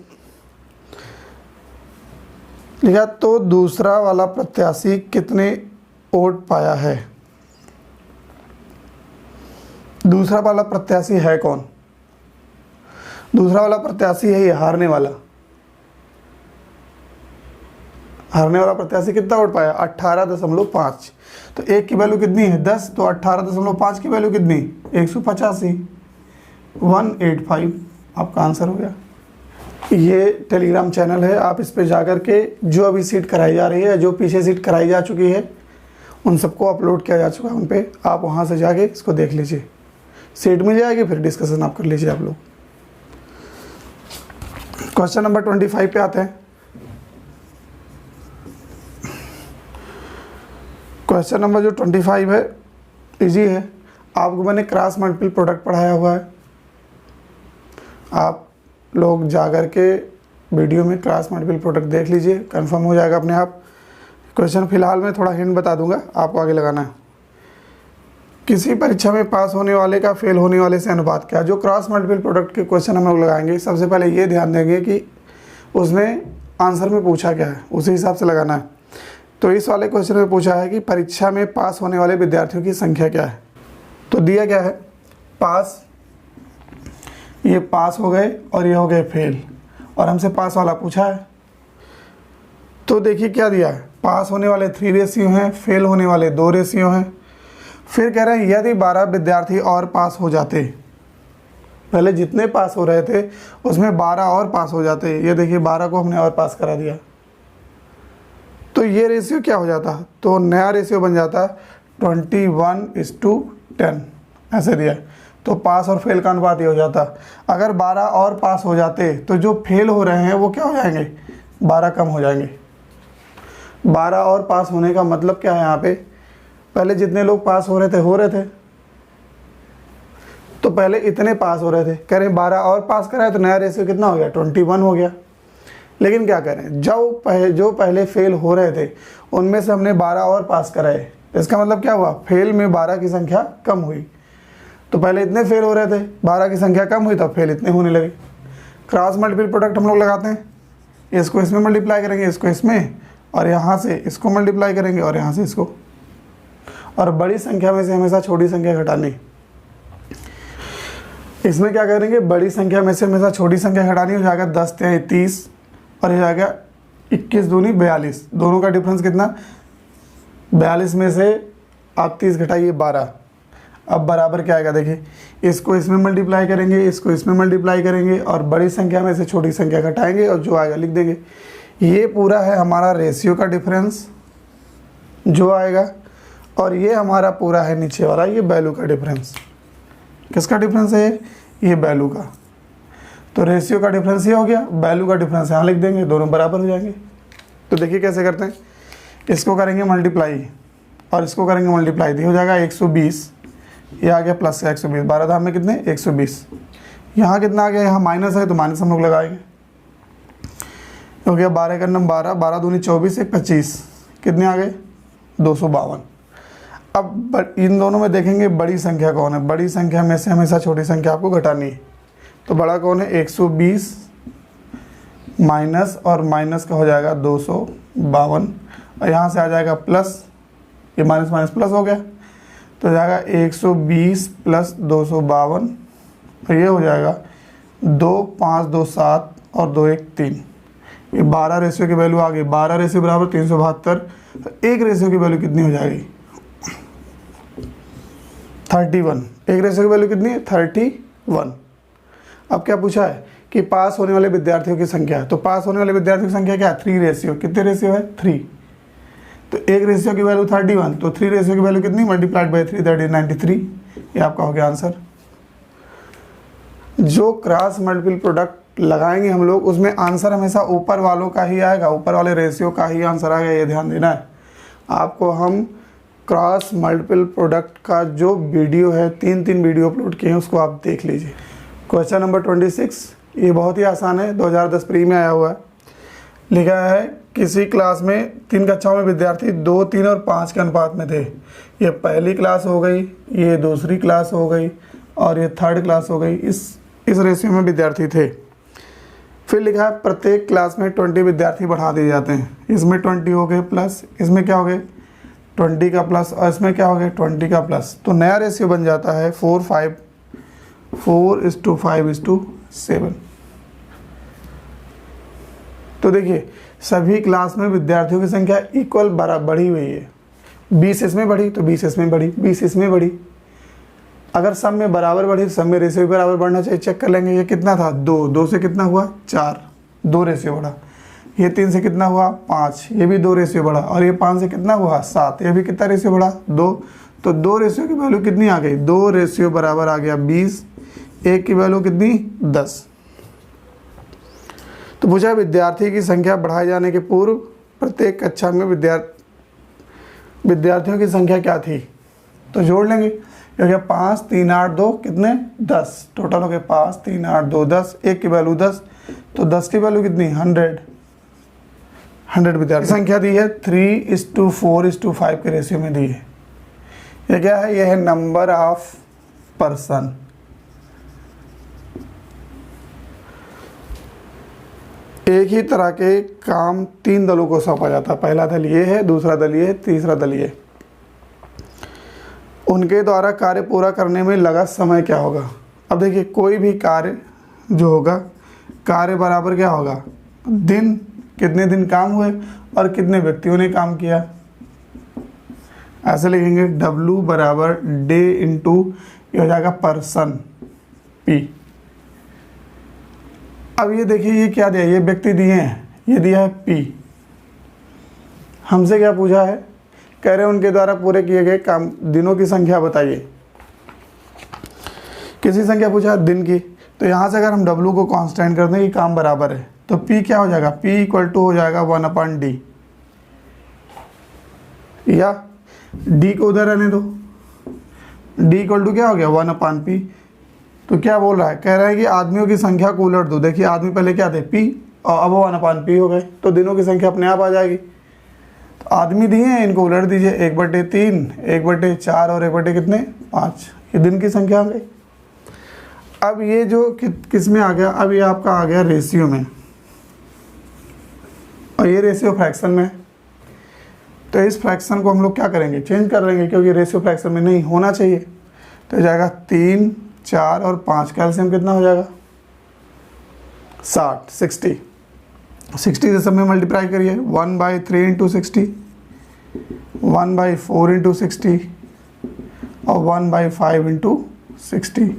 लिखा तो दूसरा वाला प्रत्याशी कितने वोट पाया है। दूसरा वाला प्रत्याशी है कौन? दूसरा वाला प्रत्याशी है ये हारने वाला। हारने वाला प्रत्याशी कितना वोट पाया 18.5। तो 1 की वैल्यू कितनी है 10, तो 18.5 की वैल्यू कितनी 185, 185 आपका आंसर हो गया। ये टेलीग्राम चैनल है, आप इस पे जाकर के जो अभी सीट कराई जा रही है, जो पीछे सीट कराई जा चुकी है, उन सबको अपलोड किया जा चुका है उन पे, आप वहाँ से जाके इसको देख लीजिए। सीट मिल जाएगी, फिर डिस्कशन आप कर लीजिए आप लोग। क्वेश्चन नंबर 25 पे आते हैं। क्वेश्चन नंबर जो 25 है इजी है। आपको मैंने क्रॉस मल्टीपल प्रोडक्ट पढ़ाया हुआ है, आप लोग जा कर के वीडियो में क्रॉस मल्टीपल प्रोडक्ट देख लीजिए, कंफर्म हो जाएगा अपने आप। क्वेश्चन फिलहाल मैं थोड़ा हिंट बता दूंगा, आपको आगे लगाना है। किसी परीक्षा में पास होने वाले का फेल होने वाले से अनुपात क्या। जो क्रॉस मल्टीपल प्रोडक्ट के क्वेश्चन हम लोग लगाएंगे, सबसे पहले ये ध्यान देंगे कि उसने आंसर में पूछा क्या है, उसी हिसाब से लगाना है। तो इस वाले क्वेश्चन में पूछा है कि परीक्षा में पास होने वाले विद्यार्थियों की संख्या क्या है। तो दिया क्या है पास, ये पास हो गए और ये हो गए फेल, और हमसे पास वाला पूछा है। तो देखिए क्या दिया है, पास होने वाले 3 रेशियो हैं, फेल होने वाले 2 रेशियो हैं। फिर कह रहे हैं यदि 12 विद्यार्थी और पास हो जाते, पहले जितने पास हो रहे थे उसमें 12 और पास हो जाते। ये देखिए 12 को हमने और पास करा दिया, तो ये रेशियो क्या हो जाता, तो नया रेशियो बन जाता 21:10 ऐसे दिया। तो पास और फेल का अनुपात ये हो जाता। अगर 12 और पास हो जाते तो जो फेल हो रहे हैं वो क्या हो जाएंगे 12 कम हो जाएंगे। 12 और पास होने का मतलब क्या है, यहाँ पे पहले जितने लोग पास हो रहे थे, तो पहले इतने पास हो रहे थे, कह रहे हैं 12 और पास कराए तो नया रेशियो कितना हो गया 21 हो गया। लेकिन क्या करें, जो पहले फेल हो रहे थे उनमें से हमने 12 और पास कराए, इसका मतलब क्या हुआ फेल में 12 की संख्या कम हुई। तो पहले इतने फेल हो रहे थे, 12 की संख्या कम हुई तो फेल इतने होने लगे। क्रॉस मल्टीपल प्रोडक्ट हम लोग लगाते हैं, इसको इसमें मल्टीप्लाई करेंगे, इसको इसमें, और यहाँ से इसको मल्टीप्लाई करेंगे और यहाँ से इसको, और बड़ी संख्या में से हमेशा छोटी संख्या घटानी। इसमें क्या करेंगे, बड़ी संख्या में से हमेशा छोटी संख्या घटानी, हो जाएगा 10 × 30 और ये जाएगा 21 दूनी 42। दोनों का डिफरेंस कितना 42 में से आप 30 घटाइए 12। अब बराबर क्या आएगा, देखिए इसको इसमें मल्टीप्लाई करेंगे, इसको इसमें मल्टीप्लाई करेंगे, और बड़ी संख्या में से छोटी संख्या घटाएंगे और जो आएगा लिख देंगे। ये पूरा है हमारा रेशियो का डिफरेंस जो आएगा, और ये हमारा पूरा है नीचे वाला ये वैल्यू का डिफरेंस। किसका डिफरेंस है ये वैल्यू का। तो रेशियो का डिफरेंस ये हो गया, वैल्यू का डिफरेंस यहाँ लिख देंगे, दोनों बराबर हो जाएंगे। तो देखिए कैसे करते हैं, इसको करेंगे मल्टीप्लाई और इसको करेंगे मल्टीप्लाई, हो जाएगा 120, ये आ गया प्लस का 120, 12 धाम में कितने 120। यहाँ कितना आ गया, यहाँ माइनस है तो माइनस हम लोग लगाएंगे, हो गया 12 का नंबर 12, 12 दूनी 24, 1 25, कितने आ गए 252। अब इन दोनों में देखेंगे बड़ी संख्या कौन है, बड़ी संख्या में से हमेशा छोटी संख्या आपको घटानी है। तो बड़ा कौन है 120 माइनस, और माइनस का हो जाएगा 252, और यहाँ से आ जाएगा प्लस, ये माइनस माइनस प्लस हो गया, तो हो जाएगा 120 प्लस 252, और ये हो जाएगा 2 5 2 7 और 2 1 3। ये 12 रेशियो की वैल्यू आ गई, 12 रेशियो बराबर 372। तो एक रेशियो की वैल्यू कितनी हो जाएगी 31। एक रेशियो की वैल्यू कितनी है 31। अब क्या पूछा है कि पास होने वाले विद्यार्थियों की संख्या है, तो पास होने वाले विद्यार्थियों की संख्या क्या है 3 रेशियो, कितने रेशियो है 3। तो एक रेशियो की वैल्यू 31, तो 3 रेशियो की वैल्यू कितनी मल्टीप्लाइड बाई 3 दैट इज 93। ये आपका हो गया आंसर। जो क्रॉस मल्टीपल प्रोडक्ट लगाएंगे हम लोग उसमें आंसर हमेशा ऊपर वालों का ही आएगा, ऊपर वाले रेशियो का ही आंसर आएगा, ये ध्यान देना है आपको। हम क्रॉस मल्टीपल प्रोडक्ट का जो वीडियो है 3 वीडियो अपलोड किए हैं उसको आप देख लीजिए। क्वेश्चन नंबर 26, ये बहुत ही आसान है, 2010 प्री में आया हुआ है। लिखा है किसी क्लास में 3 कक्षाओं में विद्यार्थी 2, 3 और 5 के अनुपात में थे। ये पहली क्लास हो गई, ये दूसरी क्लास हो गई और ये थर्ड क्लास हो गई। इस रेशियो में विद्यार्थी थे। फिर लिखा है प्रत्येक क्लास में 20 विद्यार्थी बढ़ा दिए जाते हैं। इसमें 20 हो गए प्लस, इसमें क्या हो गए 20 का प्लस और इसमें क्या हो गया 20 का प्लस। तो नया रेशियो बन जाता है 4:5:7। तो देखिए सभी क्लास में विद्यार्थियों की संख्या इक्वल बढ़ी हुई है। 20 इसमें बढ़ी तो 20 इसमें बढ़ी, 20 इसमें बढ़ी। अगर सब में बराबर बढ़ी तो सब में रेशियो बराबर बढ़ना चाहिए। चेक कर लेंगे ये कितना था 2 से कितना हुआ 4, 2 रेशियो बढ़ा। ये 3 से कितना हुआ 5, ये भी 2 रेशियो बढ़ा। और ये 5 से कितना हुआ 7, ये भी कितना रेशियो बढ़ा 2। तो 2 रेशियो की वैल्यू कितनी आ गई 2 रेशियो बराबर आ गया 20। एक की वैल्यू कितनी 10। तो पूछा विद्यार्थी की संख्या बढ़ाए जाने के पूर्व प्रत्येक कक्षा में विद्यार्थियों की संख्या क्या थी। तो जोड़ लेंगे, क्योंकि 5 3 8 2 कितने 10, टोटल हो गए 5 3 8 2 10। एक की वैल्यू 10, तो 10 की वैल्यू कितनी 100 विद्यार्थी संख्या दी है 3:4:5 के रेशियो में दी है। ये क्या है, यह है नंबर ऑफ पर्सन। एक ही तरह के काम 3 दलों को सौंपा जाता है। पहला दल ये है, दूसरा दल ये है, तीसरा दल ये। उनके द्वारा कार्य पूरा करने में लगा समय क्या होगा। अब देखिए कोई भी कार्य जो होगा, कार्य बराबर क्या होगा दिन, कितने दिन काम हुए और कितने व्यक्तियों ने काम किया। ऐसे लिखेंगे W बराबर डे इंटू ये हो जाएगा पर्सन P। अब ये देखिए ये क्या दिया, ये व्यक्ति दिए हैं, ये दिया है P। हमसे क्या पूछा है, कह रहे हैं उनके द्वारा पूरे किए गए काम दिनों की संख्या बताइए। किसी संख्या पूछा है दिन की, तो यहाँ से अगर हम W को कांस्टेंट कर दें कि काम बराबर है, तो P क्या हो जाएगा, P इक्वल टू हो जाएगा 1/D, या D को उधर रहने दो, D इक्वल टू क्या हो गया 1/P। तो क्या बोल रहा है, कह रहा है कि आदमियों की संख्या को उलट दो। देखिए आदमी पहले क्या थे P और अब 1/P हो गए, तो दिनों की संख्या अपने आप आ जाएगी। तो आदमी दिए हैं, इनको उलट दीजिए 1/3, 1/4 और 1/5, ये दिन की संख्या आ गई। अब ये जो किस में आ गया, अब ये आपका आ गया रेशियो में, और ये रेशियो फ्रैक्शन में। तो इस फ्रैक्शन को हम लोग क्या करेंगे, चेंज कर लेंगे, क्योंकि रेशियो फ्रैक्शन में नहीं होना चाहिए। तो जाएगा 3, 4 और 5 का एलसीएम कितना हो जाएगा 60 से सब में मल्टीप्लाई करिए। 1/3 इंटू 60, 1/4 इंटू 60 और 1/5 इंटू 60।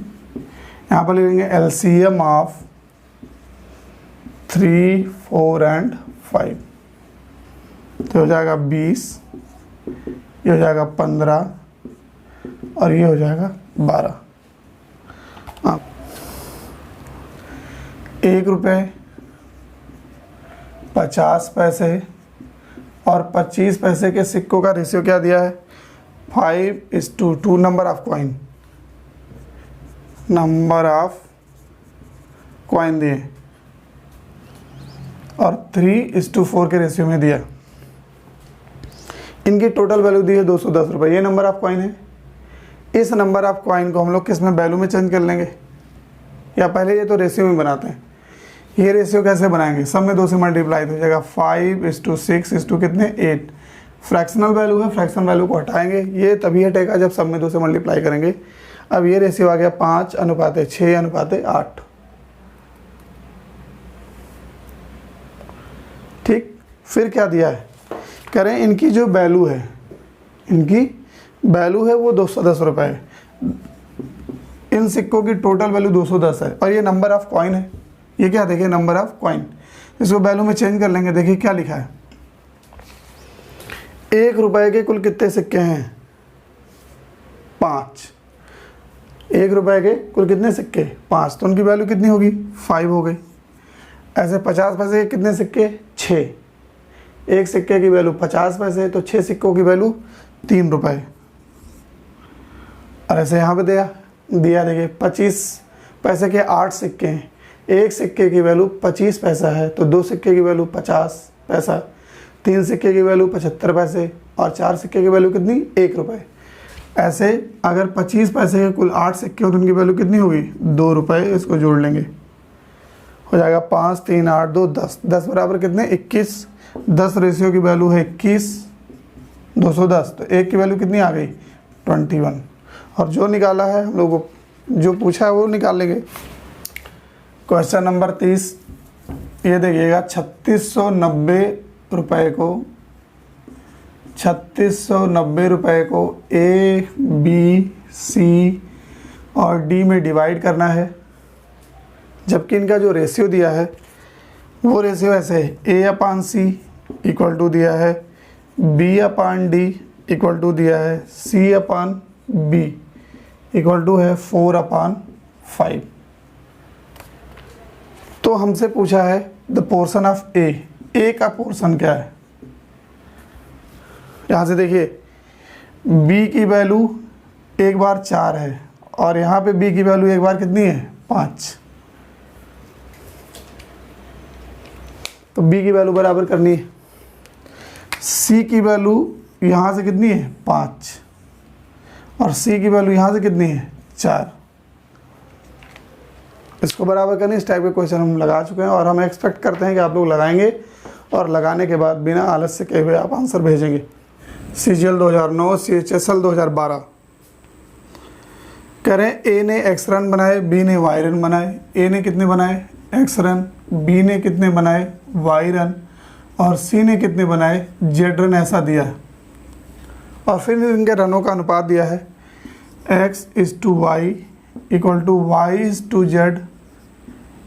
यहाँ पर लिखेंगे एलसीएम ऑफ 3, 4 एंड 5। तो हो जाएगा 20, ये हो जाएगा 15 और ये हो जाएगा 12। 1 रुपये 50 पैसे और 25 पैसे के सिक्कों का रेशियो क्या दिया है 5:2 नंबर ऑफ कॉइन दिए, और 3:4 के रेशियो में दिया। इनकी टोटल वैल्यू दी है 210 रुपये। ये नंबर ऑफ कॉइन है। इस नंबर ऑफ कॉइन को हम लोग किस में वैल्यू में चेंज कर लेंगे, या पहले ये तो रेशियो में बनाते हैं। ये रेशियो कैसे बनाएंगे, सब में 2 से मल्टीप्लाई हो जाएगा 5:6 कितने 8। फ्रैक्शनल वैल्यू है, फ्रैक्शनल वैल्यू को हटाएंगे, ये तभी हटेगा जब सब में 2 से मल्टीप्लाई करेंगे। अब ये रेशियो आ गया 5:6:8। ठीक, फिर क्या दिया है, कह रहे हैं इनकी जो वैल्यू है, वो 210 रुपये है। इन सिक्कों की टोटल वैल्यू 210 है, और ये नंबर ऑफ कॉइन है। ये क्या, देखिए नंबर ऑफ कॉइन, इसको वैल्यू में चेंज कर लेंगे। देखिए क्या लिखा है, 1 रुपये के कुल कितने सिक्के हैं 5। 1 रुपये के कुल कितने सिक्के 5, तो उनकी वैल्यू कितनी होगी 5 हो गई। ऐसे 50 पैसे के कितने सिक्के 6, एक सिक्के की वैल्यू 50 पैसे, तो 6 सिक्कों की वैल्यू 3 रुपये। और ऐसे यहाँ पे दिया देखिए 25 पैसे के 8 सिक्के हैं, एक सिक्के की वैल्यू 25 पैसा है तो 2 सिक्के की वैल्यू 50 पैसा, 3 सिक्के की वैल्यू 75 पैसे और 4 सिक्के की वैल्यू कितनी, 1 रुपये। ऐसे अगर 25 पैसे के कुल 8 सिक्के हो तो उनकी वैल्यू कितनी होगी, 2 रुपये। इसको जोड़ लेंगे, हो जाएगा 5 3 8 2 10, 10 बराबर कितने, 21। 10 रेशियो की वैल्यू है 21, 210, तो 1 की वैल्यू कितनी आ गई, 21। और जो निकाला है हम लोग को, जो पूछा है वो निकाल लेंगे। क्वेश्चन नंबर 30, ये देखिएगा 3690 रुपये को 3690 रुपये को ए बी सी और डी में डिवाइड करना है, जबकि इनका जो रेशियो दिया है वो रेशियो ऐसे है, ए अपान सी इक्वल टू दिया है, B upon D equal to दिया है, C upon B equal to है 4/5। तो हमसे पूछा है द पोर्शन ऑफ ए का पोर्शन क्या है। यहाँ से देखिए b की वैल्यू एक बार 4 है और यहाँ पे b की वैल्यू एक बार कितनी है, 5। तो b की वैल्यू बराबर करनी है, c की वैल्यू यहाँ से कितनी है, 5 और c की वैल्यू यहाँ से कितनी है, 4। इसको बराबर करनी। इस टाइप के क्वेश्चन हम लगा चुके हैं और हम एक्सपेक्ट करते हैं कि आप लोग लगाएंगे और लगाने के बाद बिना आलस्य के हुए आप आंसर भेजेंगे। CGL 2009, CHSL 2012। करें ए ने x रन बनाए, बी ने y रन बनाए। ए ने कितने बनाए, x रन, बी ने कितने बनाए, y रन और सी ने कितने बनाए, z रन। ऐसा दिया और फिर इनके रनों का अनुपात दिया है x:y equal to y:z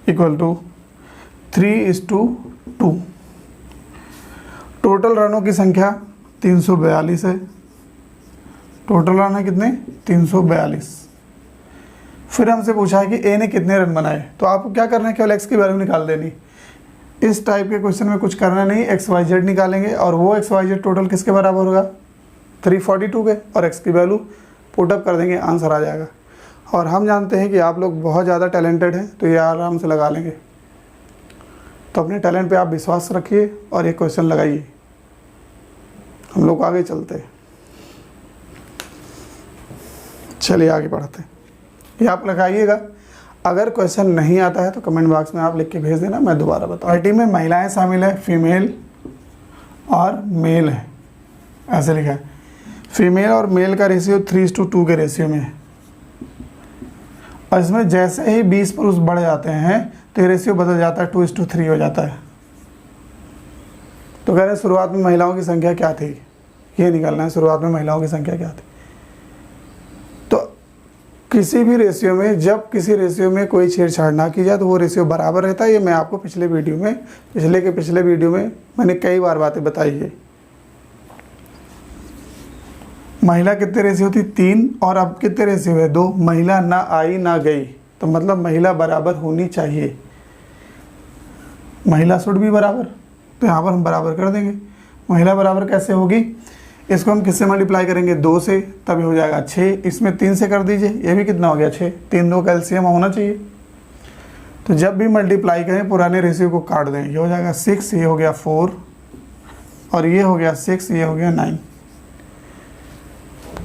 equal to 3:2। Total रनों की संख्या 342 है। टोटल रन है कितने, 342। फिर हमसे पूछा है कि ए ने कितने रन बनाए, तो आपको क्या करना है, केवल एक्स की वैल्यू निकाल देनी। इस टाइप के क्वेश्चन में कुछ करना नहीं, XYZ निकालेंगे और वो XYZ टोटल किसके बराबर होगा, 342 के, और एक्स की वैल्यू पुटअप कर देंगे, आंसर आ जाएगा। और हम जानते हैं कि आप लोग बहुत ज़्यादा टैलेंटेड हैं तो ये आराम से लगा लेंगे। तो अपने टैलेंट पे आप विश्वास रखिए और ये क्वेश्चन लगाइए, हम लोग आगे चलते हैं। चलिए आगे बढ़ते हैं। ये आप लगाइएगा, अगर क्वेश्चन नहीं आता है तो कमेंट बॉक्स में आप लिख के भेज देना, मैं दोबारा बताऊँ। पार्टी में महिलाएं शामिल है, फीमेल और मेल है, ऐसे लिखा है। फीमेल और मेल का रेशियो 3:2 के रेशियो में है और इसमें जैसे ही 20 पुरुष बढ़ जाते हैं तो ये रेशियो बदल जाता है, 2:3 हो जाता है। तो कह रहे हैं शुरुआत में महिलाओं की संख्या क्या थी, ये निकालना है, शुरुआत में महिलाओं की संख्या क्या थी। तो किसी भी रेशियो में, जब किसी रेशियो में कोई छेड़छाड़ ना की जाए तो वो रेशियो बराबर रहता है। ये मैं आपको पिछले वीडियो में, पिछले वीडियो में मैंने कई बार बातें बताई है। महिला कितने रेशियो थी, 3, और अब कितने रेशियो है, 2। महिला ना आई ना गई, तो मतलब महिला बराबर होनी चाहिए, महिला शुड भी बराबर। तो यहाँ पर हम बराबर कर देंगे। महिला बराबर कैसे होगी, इसको हम किससे मल्टीप्लाई करेंगे, 2 से, तभी हो जाएगा 6। इसमें 3 से कर दीजिए, ये भी कितना हो गया, 6। 3 2 का एलसीएम होना चाहिए। तो जब भी मल्टीप्लाई करें पुराने रेशियो को काट दें, ये हो जाएगा 6, ये हो गया 4 और ये हो गया 6, ये हो गया 9।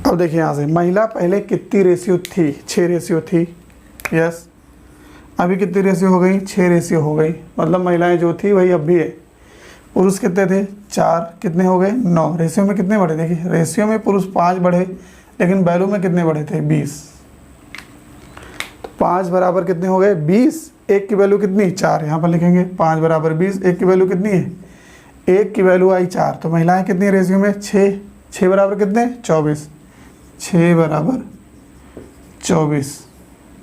अब देखिए यहाँ से महिला पहले कितनी रेशियो थी, 6 रेशियो थी, यस। अभी कितनी रेशियो हो गई, 6 रेशियो हो गई, मतलब महिलाएं जो थी वही अब भी है। पुरुष कितने थे, 4, कितने हो गए, 9। रेशियो में कितने बढ़े, देखिए रेशियो में पुरुष 5 बढ़े, लेकिन वैल्यू में कितने बढ़े थे, 20। तो 5 बराबर कितने हो गए, 20। 1 की वैल्यू कितनी, 4, यहाँ पर लिखेंगे 5 बराबर 20। 1 की वैल्यू कितनी है, 1 की वैल्यू आई 4। तो महिलाएं कितनी रेशियो में, 6। 6 बराबर कितने, 24। 6 बराबर 24।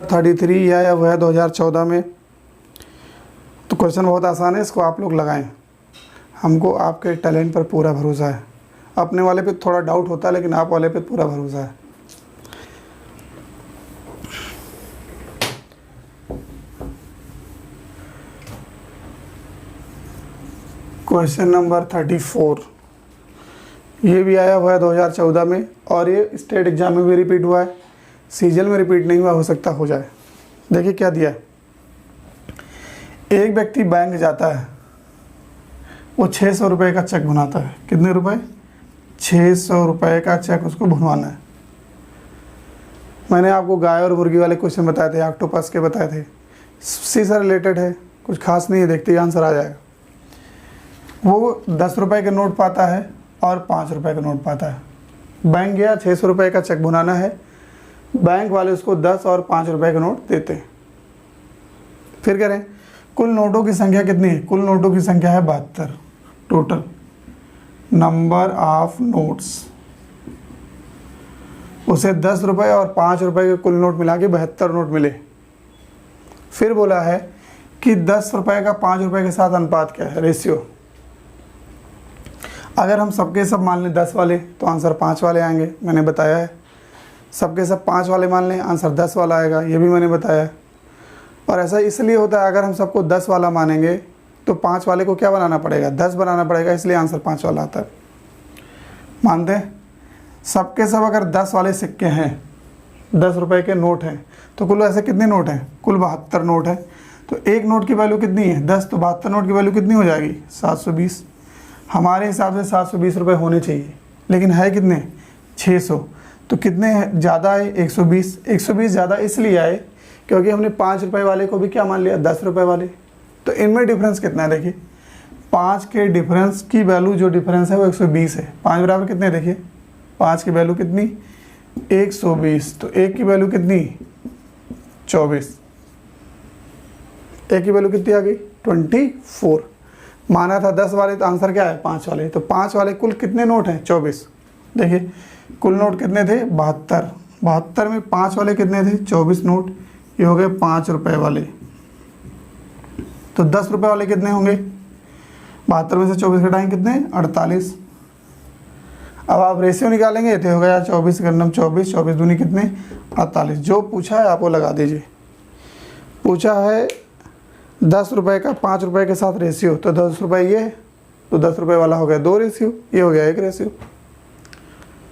33 यह आया हुआ है 2014 में। तो क्वेश्चन बहुत आसान है, इसको आप लोग लगाएं। हमको आपके टैलेंट पर पूरा भरोसा है, अपने वाले पे थोड़ा डाउट होता है लेकिन आप वाले पे पूरा भरोसा है। क्वेश्चन नंबर 34, ये भी आया हुआ है 2014 में और ये स्टेट एग्जाम में भी रिपीट हुआ है, सीजीएल में रिपीट नहीं हुआ, हो सकता हो जाए। देखिए क्या दिया है, एक व्यक्ति बैंक जाता है, वो 600 रुपये का चेक बनाता है। कितने रुपए? 600 रुपये का चेक उसको भुनवाना है। मैंने आपको गाय और मुर्गी वाले क्वेश्चन बताए थे, ऑक्टोपस के बताए थे, इसी से रिलेटेड है, कुछ खास नहीं है, देखते ही आंसर आ जाएगा। वो 10 रुपये के नोट पाता है और 5 रुपये का नोट पाता है। बैंक गया, 600 रुपये का चेक भुनाना है, बैंक वाले उसको 10 और 5 रुपये का नोट देते हैं। फिर कह रहे हैं कुल नोटों की संख्या कितनी है? कुल नोटों की संख्या है 72। टोटल नंबर ऑफ नोट्स, उसे 10 रुपये और 5 रुपये के कुल नोट मिला के 72 नोट मिले। फिर बोला है कि 10 रुपये का 5 रुपये के साथ अनुपात क्या है, रेशियो। अगर हम सबके सब मान लें 10 वाले तो आंसर 5 वाले आएंगे, मैंने बताया है। सबके सब 5 वाले मान लें, आंसर 10 वाला आएगा, ये भी मैंने बताया है। और ऐसा इसलिए होता है, अगर हम सबको 10 वाला मानेंगे तो 5 वाले को क्या बनाना पड़ेगा? 10 बनाना पड़ेगा, इसलिए आंसर 5 वाला आता है। मानते हैं सबके सब अगर 10 वाले सिक्के हैं, 10 रुपये के नोट हैं, तो कुल ऐसे कितने नोट हैं? कुल 72 नोट हैं। तो एक नोट की वैल्यू कितनी है? 10। तो 72 नोट की वैल्यू कितनी हो जाएगी? 720। हमारे हिसाब से 720 रुपये होने चाहिए, लेकिन है कितने? 600। तो कितने ज़्यादा है? 120। 120 ज़्यादा इसलिए आए क्योंकि हमने 5 रुपये वाले को भी क्या मान लिया? 10 रुपये वाले। तो इनमें डिफरेंस कितना है? देखिए 5 के डिफरेंस की वैल्यू जो डिफरेंस है वो 120 है। 5 बराबर कितने? देखिए 5 की वैल्यू कितनी? 120। तो 1 की वैल्यू कितनी? 24। 1 की वैल्यू कितनी आ गई? 24। माना था 10 वाले, तो आंसर क्या है? 5 वाले। तो 5 वाले कुल कितने नोट हैं? 24। देखिए कुल नोट कितने थे? 72। 72 में 5 वाले कितने थे? 24 नोट। ये हो गए 5 रुपये वाले। तो 10 रुपये वाले कितने होंगे? 72 में से 24 घटाएंगे कितने? 48। अब आप रेशियो निकालेंगे तो हो गया 24 गन्नम 24, 24 दूनी कितने? 48। जो पूछा है आप वो लगा दीजिए। पूछा है 10 रुपये का 5 रुपये के साथ रेशियो, तो 10 रुपये ये, तो 10 रुपये वाला हो गया 2 रेशियो, ये हो गया 1 रेशियो।